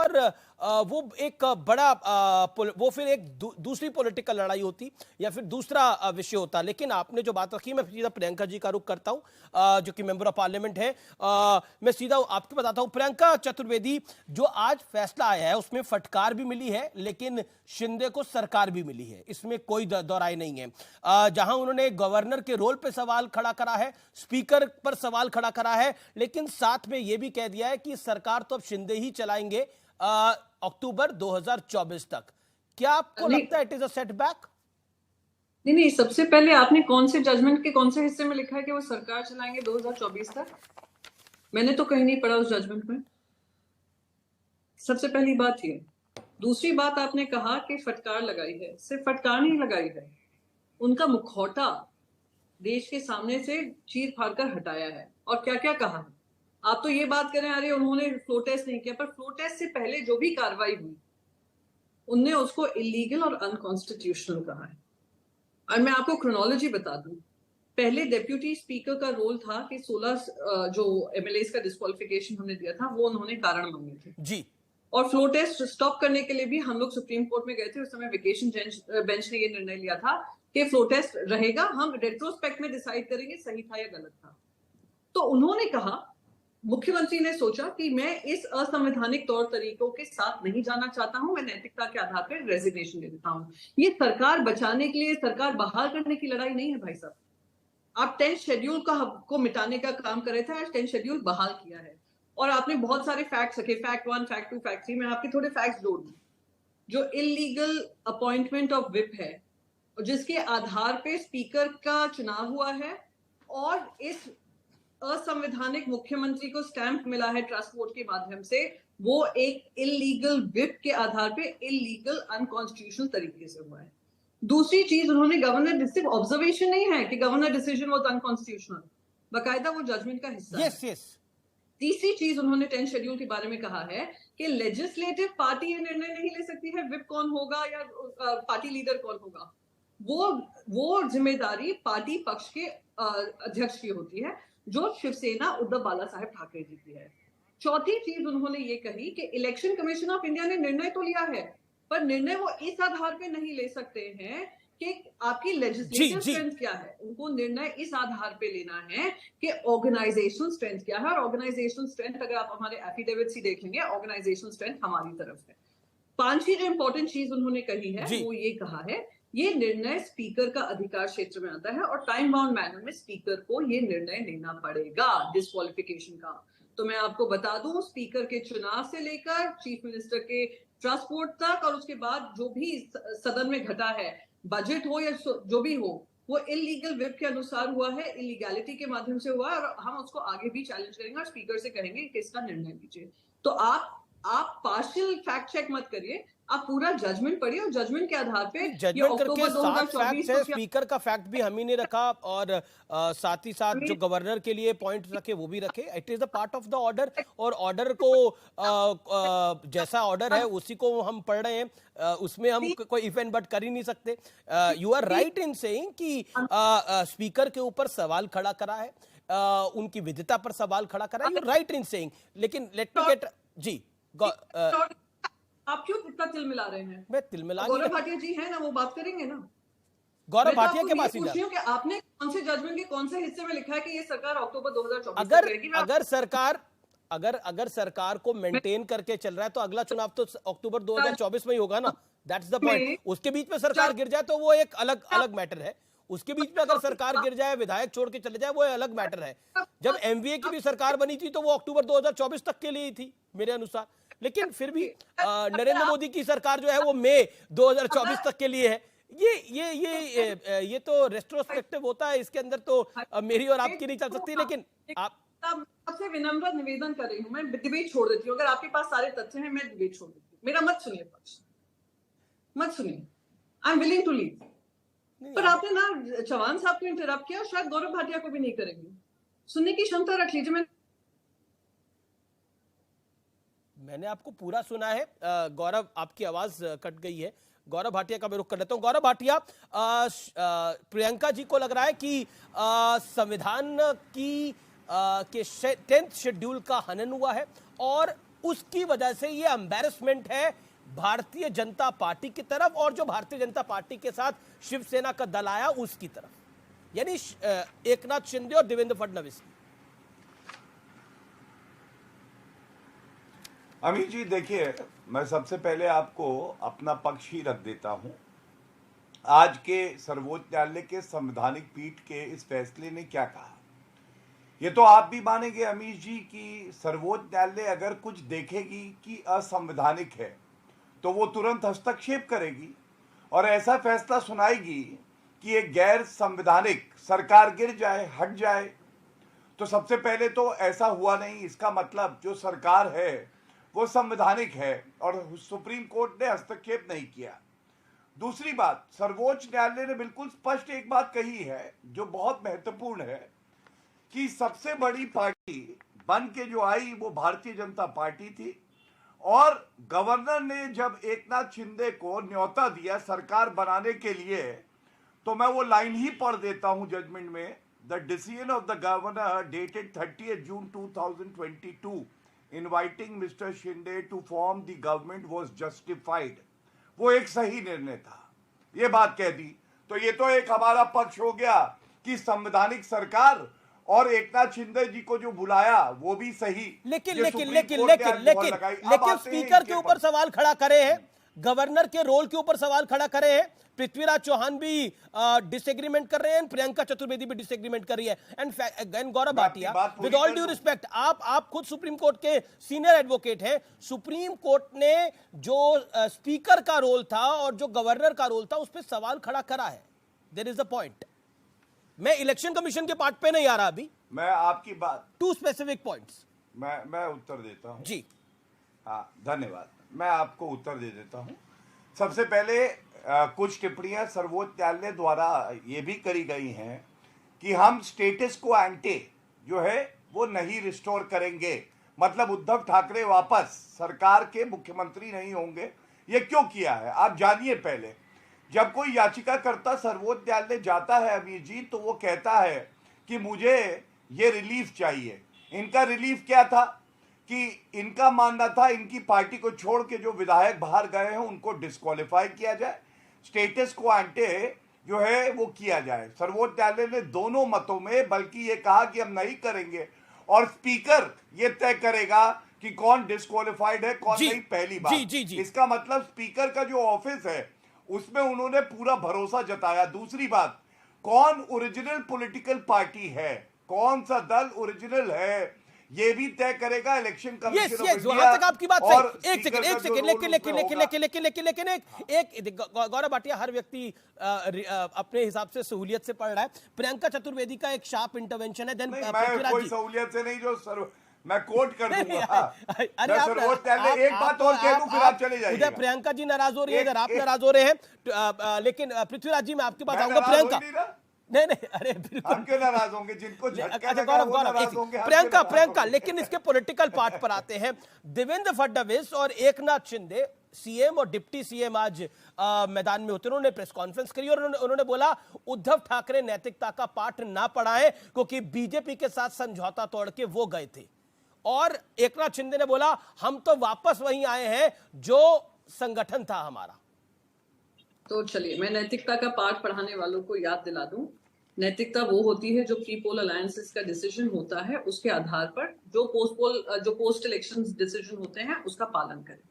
और वो एक बड़ा वो फिर एक दूसरी पॉलिटिकल लड़ाई होती या फिर दूसरा विषय होता। लेकिन आपने जो बात रखी, मैं सीधा प्रियंका जी का रुख करता हूं जो कि मेंबर ऑफ पार्लियामेंट है। मैं सीधा आपको बताता हूं, प्रियंका चतुर्वेदी, जो आज फैसला आया है उसमें फटकार भी मिली है लेकिन शिंदे को सरकार भी मिली है, इसमें कोई दोराय नहीं है। जहां उन्होंने गवर्नर के रोल पे सवाल खड़ा करा है, स्पीकर पर सवाल खड़ा करा है, लेकिन साथ में यह भी कह दिया है कि सरकार तो अब शिंदे ही चलाएंगे अक्टूबर 2024 तक। क्या आपको लगता है इट इज अ सेटबैक? नहीं, सबसे पहले आपने कौन से जजमेंट के कौन से हिस्से में लिखा है कि वो सरकार चलाएंगे 2024 तक? मैंने तो कहीं नहीं पढ़ा उस जजमेंट में। सबसे पहली बात ये। दूसरी बात, आपने कहा कि फटकार लगाई है। सिर्फ फटकार नहीं लगाई है, उनका मुखौटा देश के सामने से चीर फाड़ कर हटाया है। और क्या क्या कहा है? आप तो ये बात करें अरे उन्होंने फ्लोर टेस्ट नहीं किया, पर फ्लोर टेस्ट से पहले जो भी कार्रवाई हुई उनने उसको इलीगल और अनकॉन्स्टिट्यूशनल कहा है। और मैं आपको क्रोनोलॉजी बता दूं, पहले डेप्यूटी स्पीकर का रोल था कि 16 जो एमएलए का डिस्क्वालिफिकेशन हमने दिया था वो उन्होंने कारण मांगे थे जी। और फ्लो टेस्ट स्टॉप करने के लिए भी हम लोग सुप्रीम कोर्ट में गए थे। उस समय वेकेशन बेंच ने ये निर्णय लिया था कि फ्लो टेस्ट रहेगा, हम रेट्रोस्पेक्ट में डिसाइड करेंगे सही था या गलत था। तो उन्होंने कहा, मुख्यमंत्री ने सोचा कि मैं इस असंवैधानिक तौर तरीकों के साथ नहीं जाना चाहता हूं, मैं नैतिकता के आधार पर रेजिग्नेशन दे देता हूं। ये सरकार बचाने के लिए, सरकार बहाल करने की लड़ाई नहीं है भाई साहब। आप 10th शेड्यूल को मिटाने का काम कर रहे थे, आज 10th शेड्यूल बहाल किया है। और आपने बहुत सारे फैक्ट्स रखे, फैक्ट 1, फैक्ट 2, फैक्ट 3। मैं आपके थोड़े फैक्ट्स जोड़ दूं। जो इलीगल अपॉइंटमेंट ऑफ विप है, जिसके आधार पे स्पीकर का चुनाव हुआ है और इस असंवैधानिक मुख्यमंत्री को स्टैंप मिला है ट्रस्ट वोट के माध्यम से, वो एक इलीगल विप के आधार पे इलीगल अनकॉन्स्टिट्यूशनल तरीके से हुआ है। दूसरी चीज, उन्होंने गवर्नर डिसिजन, ऑब्जर्वेशन नहीं है कि गवर्नर डिसीजन वाज अनकॉन्स्टिट्यूशनल, बकायदा वो जजमेंट का हिस्सा है। यस। तीसरी चीज, उन्होंने 10th शेड्यूल के बारे में कहा है कि लेजिस्लेटिव पार्टी ये निर्णय नहीं ले सकती है विप कौन होगा या पार्टी लीडर कौन होगा। वो जिम्मेदारी पार्टी पक्ष के अध्यक्ष की होती है, जो शिवसेना उद्धव बाला साहेब ठाकरे जी की है। चौथी चीज उन्होंने ये कही कि इलेक्शन कमीशन ऑफ इंडिया ने निर्णय तो लिया है, पर निर्णय वो इस आधार पे नहीं ले सकते हैं कि आपकी लेजिस्लेटिव स्ट्रेंथ क्या है। उनको निर्णय इस आधार पे लेना है कि ऑर्गेनाइजेशनल स्ट्रेंथ क्या है। और ऑर्गेनाइजेशनल स्ट्रेंथ, अगर आप हमारे एफिडेविट्स ही देखेंगे, ऑर्गेनाइजेशनल स्ट्रेंथ हमारी तरफ है। पांचवी जो इंपॉर्टेंट चीज उन्होंने कही है वो ये कहा है, ये निर्णय स्पीकर का अधिकार क्षेत्र में आता है और टाइम बाउंड मैनर में स्पीकर को ये निर्णय लेना पड़ेगा डिस्क्वालिफिकेशन का। तो मैं आपको बता दूं, स्पीकर के चुनाव से लेकर चीफ मिनिस्टर के ट्रस्ट वोट तक और उसके बाद जो भी सदन में घटा है, बजट हो या जो भी हो, वो इलीगल विप के अनुसार हुआ है, इलीगैलिटी के माध्यम से हुआ है और हम उसको आगे भी चैलेंज करेंगे और स्पीकर से कहेंगे कि इसका निर्णय लीजिए। तो आप पार्शियल फैक्ट चेक मत करिए, आप पूरा जजमेंट पढ़िए और जजमेंट के आधार पे ये अक्टूबर 2024 को स्पीकर का फैक्ट भी हम ही ने रखा और साथ ही साथ जो गवर्नर के लिए पॉइंट रखे वो भी रखे। It is the part of the order और ऑर्डर को जैसा ऑर्डर है उसी को हम पढ़ रहे हैं, उसमें हम कोई इवेंट बट कर ही नहीं सकते। You are right in saying कि स्पीकर के ऊपर सवाल खड़ा करा है, उनकी विधिता पर सवाल खड़ा करा है। यू राइट इन सेइंग, लेकिन लेट मी गेट जी। आप क्यों इतना तिल मिला रहे हैं? मैं तिल मिला गौरव भाटिया जी है ना, वो बात करेंगे ना। गौरव भाटिया के पास ही पूछ रही हूं कि आपने कौन से जजमेंट के कौन से हिस्से में लिखा है कि ये सरकार अक्टूबर 2024 तक रहेगी? अगर सरकार को मेंटेन करके चल रहा है तो अगला चुनाव तो अक्टूबर 2024 में ही होगा ना। That's the point. उसके बीच में सरकार गिर जाए तो वो एक अलग मैटर है। उसके बीच में अगर सरकार गिर जाए, विधायक छोड़ के चले जाए, वो अलग मैटर है। जब एमवीए की भी सरकार बनी थी तो वो अक्टूबर 2024 तक के लिए ही थी मेरे अनुसार। लेकिन फिर भी नरेंद्र मोदी की सरकार जो है वो मई 2024 तक के लिए है। ये तो रेट्रोस्पेक्टिव होता है, इसके अंदर तो मेरी और आपकी नहीं चल सकती। लेकिन आपसे विनम्र निवेदन कर रही हूं, मैं डिबेट छोड़ देती हूँ। अगर आपके पास सारे तथ्य हैं, मैं डिबेट छोड़ देती हूँ। मेरा मत सुनिए पक्ष, मत सुनिए। I am willing to leave. पर आपने ना चौहान साहब को इंटरप्ट किया, शायद गौरव भाटिया को भी नहीं करेंगे। सुनने की क्षमता रख लीजिए। मैंने आपको पूरा सुना है। गौरव, आपकी आवाज कट गई है। गौरव भाटिया का मैं रुख कर लेता हूं। गौरव भाटिया, प्रियंका जी को लग रहा है कि संविधान की के 10th शेड्यूल का हनन हुआ है और उसकी वजह से ये एम्बैरेसमेंट है भारतीय जनता पार्टी की तरफ और जो भारतीय जनता पार्टी के साथ शिवसेना का दल आया उसकी तरफ, यानी एकनाथ शिंदे और देवेंद्र फडणवीस की। अमित जी देखिए, मैं सबसे पहले आपको अपना पक्ष ही रख देता हूं। आज के सर्वोच्च न्यायालय के संवैधानिक पीठ के इस फैसले ने क्या कहा, ये तो आप भी मानेंगे अमित जी कि सर्वोच्च न्यायालय अगर कुछ देखेगी कि असंवैधानिक है तो वो तुरंत हस्तक्षेप करेगी और ऐसा फैसला सुनाएगी कि एक गैर संवैधानिक सरकार गिर जाए, हट जाए। तो सबसे पहले तो ऐसा हुआ नहीं, इसका मतलब जो सरकार है वो संवैधानिक है और सुप्रीम कोर्ट ने हस्तक्षेप नहीं किया। दूसरी बात, सर्वोच्च न्यायालय ने बिल्कुल स्पष्ट एक बात कही है जो बहुत महत्वपूर्ण है कि सबसे बड़ी पार्टी बन के जो आई वो भारतीय जनता पार्टी थी और गवर्नर ने जब एकनाथ शिंदे को न्योता दिया सरकार बनाने के लिए, तो मैं वो लाइन ही पढ़ देता हूं जजमेंट में। The decision of the governor dated 30 June 2022 inviting Mister Shinde to form the government was justified. वो एक सही निर्णय था, ये बात कह दी। तो ये तो एक हमारा पक्ष हो गया कि संवैधानिक सरकार और एकनाथ शिंदे जी को जो बुलाया वो भी सही। लेकिन ये लेकिन सुप्रीम लेकिन कोर्ट ने लेकिन आज मोहर लेकिन लगाई। अब लेकिन आते हैं स्पीकर इनके के ऊपर पर। सवाल खड़ा करे हैं, गवर्नर के रोल के ऊपर सवाल खड़ा करे हैं। पृथ्वीराज चौहान भी डिसएग्रीमेंट कर रहे हैं, प्रियंका चतुर्वेदी भी डिसएग्रीमेंट कर रही है। And Gaurav Bhatia, with all due respect, आप खुद सुप्रीम कोर्ट के सीनियर एडवोकेट हैं। सुप्रीम कोर्ट ने जो स्पीकर का रोल था और जो गवर्नर का रोल था उस पर सवाल खड़ा करा है। There is a point. मैं इलेक्शन कमीशन के पार्ट पे नहीं आ रहा अभी, मैं आपकी बात, टू स्पेसिफिक पॉइंट्स। मैं उत्तर देता हूं जी हाँ, धन्यवाद। मैं आपको उत्तर दे देता हूं। सबसे पहले कुछ टिप्पणियां सर्वोच्च न्यायालय द्वारा ये भी करी गई हैं कि हम स्टेटस को एंटे जो है वो नहीं रिस्टोर करेंगे, मतलब उद्धव ठाकरे वापस सरकार के मुख्यमंत्री नहीं होंगे। ये क्यों किया है आप जानिए। पहले जब कोई याचिकाकर्ता सर्वोच्च न्यायालय जाता है अमीर जी, तो वो कहता है कि मुझे ये रिलीफ चाहिए। इनका रिलीफ क्या था कि इनका मानना था इनकी पार्टी को छोड़ के जो विधायक बाहर गए हैं उनको डिस्क्वालीफाई किया जाए, स्टेटस को एंटे जो है वो किया जाए। सर्वोच्च न्यायालय ने दोनों मतों में बल्कि ये कहा कि हम नहीं करेंगे और स्पीकर ये तय करेगा कि कौन डिस्क्वालीफाइड है कौन नहीं। पहली बात, इसका मतलब स्पीकर का जो ऑफिस है उसमें उन्होंने पूरा भरोसा जताया। दूसरी बात, कौन ओरिजिनल पॉलिटिकल पार्टी है, कौन सा दल ओरिजिनल है, ये भी तय करेगा इलेक्शन कमीशन ऑफ इंडिया। वहां तक आपकी बात सही। एक सेकंड लेकिन गौरव भाटिया, हर व्यक्ति अपने हिसाब से सहूलियत से पढ़ रहा है। प्रियंका चतुर्वेदी का एक शार्प इंटरवेंशन है। मैं कोई सहूलियत से नहीं, जो मैं कोट कर दूंगा। अरे आप एक बात और कह दूं फिर आप चले जाइए। उधर प्रियंका जी नाराज हो रही है, इधर आप नाराज हो रहे हैं। लेकिन पृथ्वीराज जी मैं आपके पास आऊंगा। प्रियंका नहीं, अरे बिल्कुल हम क्यों नाराज होंगे, जिनको झटका लगा गौरव वो गौरव नाराज होंगे। प्रियंका, लेकिन इसके पॉलिटिकल पार्ट पर आते हैं। देवेंद्र फडणवीस और एकनाथ शिंदे, सीएम और डिप्टी सीएम, आज मैदान में होते, उन्होंने प्रेस कॉन्फ्रेंस करी और उन्होंने बोला उद्धव ठाकरे नैतिकता का पाठ ना पढ़ाएं क्योंकि बीजेपी के साथ समझौता तोड़ के वो गए थे। और एकनाथ शिंदे ने बोला हम तो वापस वहीं आए हैं जो संगठन था हमारा। तो चलिए मैं नैतिकता का पाठ पढ़ाने वालों को याद दिला दूं। नैतिकता वो होती है जो प्री पोल अलायंसेस का डिसीजन होता है उसके आधार पर जो पोस्ट इलेक्शन डिसीजन होते हैं उसका पालन करें।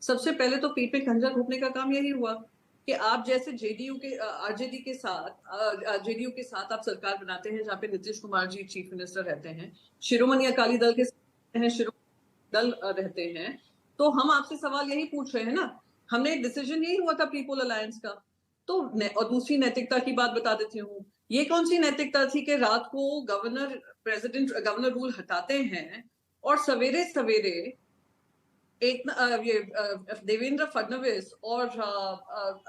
सबसे पहले तो पीठ पे खंजर घोंपने का काम यही हुआ कि आप जैसे आरजेडी के साथ आप सरकार बनाते हैं जहाँ पे नीतीश कुमार जी चीफ मिनिस्टर रहते हैं, शिरोमणि अकाली दल के शिरोमणि दल रहते हैं। तो हम आपसे सवाल यही पूछ रहे हैं ना, हमने डिसीजन यही हुआ था पीपल अलायंस का। तो और दूसरी नैतिकता की बात बता देती हूँ, ये कौन सी नैतिकता थी कि रात को गवर्नर रूल हटाते हैं और सवेरे सवेरे एक देवेंद्र फडणवीस और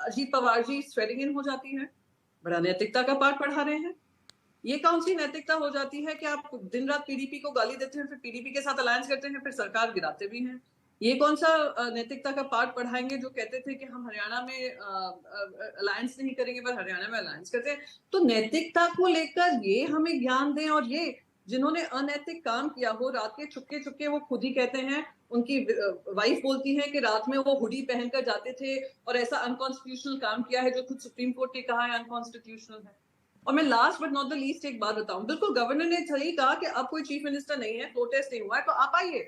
अजीत पवार जी स्वेरिंग इन हो जाती है। बड़ा नैतिकता का पाठ पढ़ा रहे हैं। ये कौन सी नैतिकता हो जाती है कि आप दिन रात पीडीपी को गाली देते हैं, फिर पीडीपी के साथ अलायंस करते हैं, फिर सरकार गिराते भी हैं। ये कौन सा नैतिकता का पाठ पढ़ाएंगे जो कहते थे कि हम हरियाणा में अलायंस नहीं करेंगे पर हरियाणा में अलायंस करते हैं। तो नैतिकता को लेकर ये हमें ज्ञान दें। और ये जिन्होंने अनैतिक काम किया हो रात के चुपके चुपके वो खुद ही कहते हैं उनकी वाइफ बोलती है कि रात में वो हुडी पहनकर जाते थे और ऐसा अनकॉन्स्टिट्यूशनल काम किया है जो खुद सुप्रीम कोर्ट ने कहा है अनकॉन्स्टिट्यूशनल है। और मैं last but not the least एक बात बताऊं, बिल्कुल गवर्नर ने सही कहा कि अब कोई चीफ मिनिस्टर नहीं है, प्रोटेस्ट नहीं हुआ है तो आप आइए,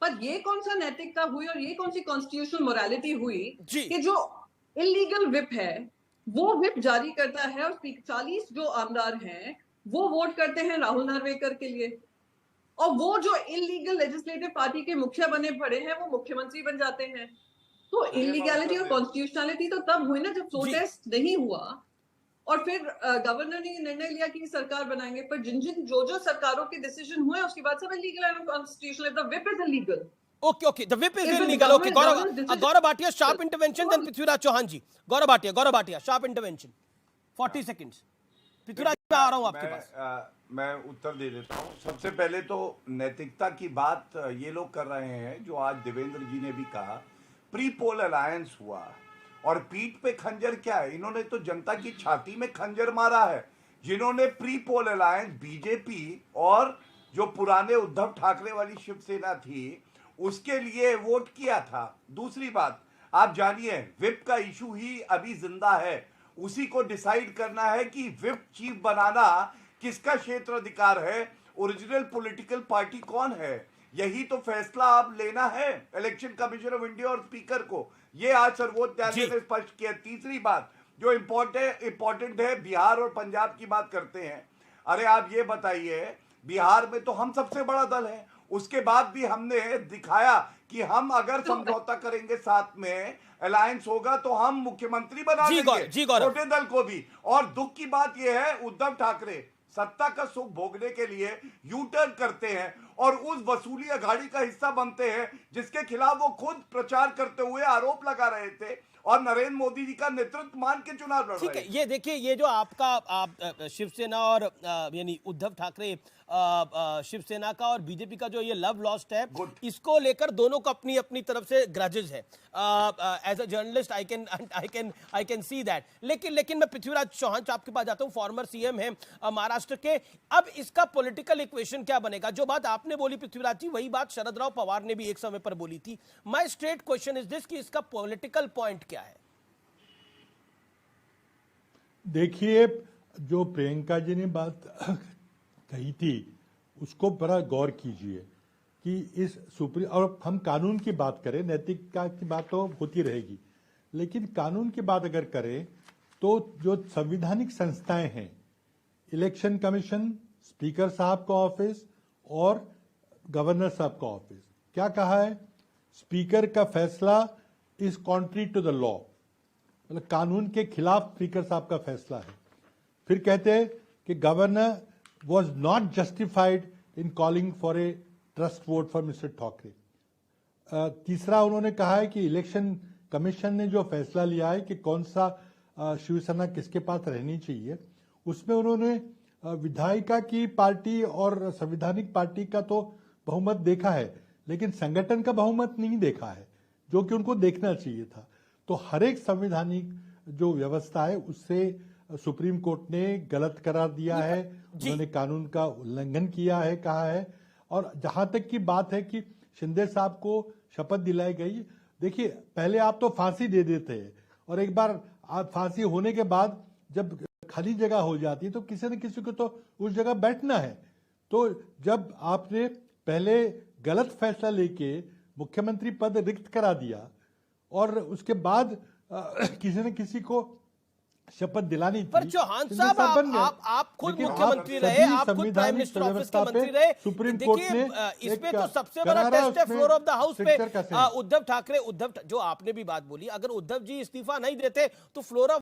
पर ये कौन सा नैतिकता हुई और ये कौन सी कॉन्स्टिट्यूशनल मोरालिटी हुई कि जो इलीगल विप है वो विप जारी करता है और 40 जो आमदार हैं वो वोट करते हैं राहुल नार्वेकर के लिए, और वो जो इलीगल लेजिस्लेटिव पार्टी के मुखिया बने पड़े हैं वो मुख्यमंत्री बन जाते हैं। तो इलीगैलिटी और कॉन्स्टिट्यूशनलिटी तो तब हुई ना जब प्रोटेस्ट नहीं हुआ और फिर गवर्नर ने निर्णय लिया कि सरकार बनाएंगे, पर जो सरकारों के डिसीजन हुए उसके बाद सब illegal and unconstitutional, the whip is illegal. Okay, the whip is illegal. Okay, Gaurav Bhatia, sharp intervention, then Prithviraj Chauhan ji. Gaurav Bhatia, sharp intervention. 40 seconds. Prithviraj, मैं आ रहा हूं आपके पास। मैं उत्तर दे देता हूं। सबसे पहले तो नैतिकता की बात ये लोग कर रहे हैं जो आज देवेंद्र जी ने भी कहा, प्री पोल अलायंस हुआ और पीठ पे खंजर क्या है, इन्होंने तो जनता की छाती में खंजर मारा है। जिन्होंने प्री पोल अलायंस बीजेपी और जो पुराने उद्धव ठाकरे वाली शिवसेना थी उसके लिए वोट किया था। दूसरी बात, आप जानिए विप का इशू ही अभी जिंदा है, उसी को डिसाइड करना है कि विप चीफ बनाना किसका क्षेत्राधिकार है, ओरिजिनल पॉलिटिकल पार्टी कौन है, यही तो फैसला आप लेना है इलेक्शन कमीशन ऑफ इंडिया और स्पीकर को। ये आज सर्वोच्च न्यायालय ने स्पष्ट किया। तीसरी बात जो इंपॉर्टेंट है, बिहार और पंजाब की बात करते हैं। अरे आप ये बताइए, बिहार में तो हम सबसे बड़ा दल है, उसके बाद भी हमने दिखाया कि हम अगर समझौता करेंगे, साथ में अलायंस होगा तो हम मुख्यमंत्री बना देंगे छोटे दल को भी। और दुख की बात यह है, उद्धव ठाकरे सत्ता का सुख भोगने के लिए यू टर्न करते हैं और उस वसूली अघाड़ी का हिस्सा बनते हैं जिसके खिलाफ वो खुद प्रचार करते हुए आरोप लगा रहे थे और नरेंद्र मोदी जी का नेतृत्व मान के चुनाव लड़ रहे हैं। ठीक है, ये देखिए, ये जो आपका शिवसेना और यानी उद्धव ठाकरे शिवसेना का और बीजेपी का जो ये लव लॉस्ट है, इसको लेकर दोनों को अपनी अपनी तरफ से ग्रजेस है। As a journalist I can see that. लेकिन मैं पृथ्वीराज चौहान आपके पास जाता हूं, फॉर्मर सीएम है महाराष्ट्र के। अब इसका पॉलिटिकल इक्वेशन क्या बनेगा? जो बात आपने बोली पृथ्वीराज जी, वही बात शरद राव पवार ने भी एक समय पर बोली थी। My straight question is this कि इसका पॉलिटिकल पॉइंट क्या है? देखिए, जो प्रियंका जी ने बात कही थी उसको बड़ा गौर कीजिए कि इस सुप्रीम, और हम कानून की बात करें, नैतिकता की बात तो होती रहेगी, लेकिन कानून की बात अगर करें तो जो संवैधानिक संस्थाएं हैं, इलेक्शन कमीशन, स्पीकर साहब का ऑफिस और गवर्नर साहब का ऑफिस, क्या कहा है? स्पीकर का फैसला is contrary to the law, मतलब कानून के खिलाफ स्पीकर साहब का फैसला है। फिर कहते हैं कि governor was not justified in calling for a trust vote for Mr. Thackeray. तीसरा उन्होंने कहा है कि इलेक्शन कमीशन ने जो फैसला लिया है कि कौन सा शिवसेना किसके पास रहनी चाहिए, उसमें उन्होंने विधायिका की पार्टी और संवैधानिक पार्टी का तो बहुमत देखा है, लेकिन संगठन का बहुमत नहीं देखा है, जो कि उनको देखना चाहिए था। तो हर एक संवैधानिक जो व्यवस्था है उससे सुप्रीम कोर्ट ने गलत करार दिया है, उन्होंने कानून का उल्लंघन किया है, कहा है। और जहां तक की बात है कि शिंदे साहब को शपथ दिलाई गई, देखिए पहले आप तो फांसी दे देते हैं और एक बार आप फांसी होने के बाद जब खाली जगह हो जाती है तो किसी न किसी को तो उस जगह बैठना है। तो जब आपने पहले गलत फैसला लेके मुख्यमंत्री पद रिक्त करा दिया और उसके बाद किसी न किसी को शपथ दिलानी थी, पर चौहान साहब आप खुद मुख्यमंत्री रहे, आप खुद प्राइम मिनिस्टर ऑफिस के मंत्री रहे। सुप्रीम कोर्ट ने इस पे तो सबसे बड़ा टेस्ट है फ्लोर ऑफ द हाउस पे उद्धव ठाकरे, जो आपने भी बात बोली, अगर उद्धव जी इस्तीफा नहीं देते तो फ्लोर ऑफ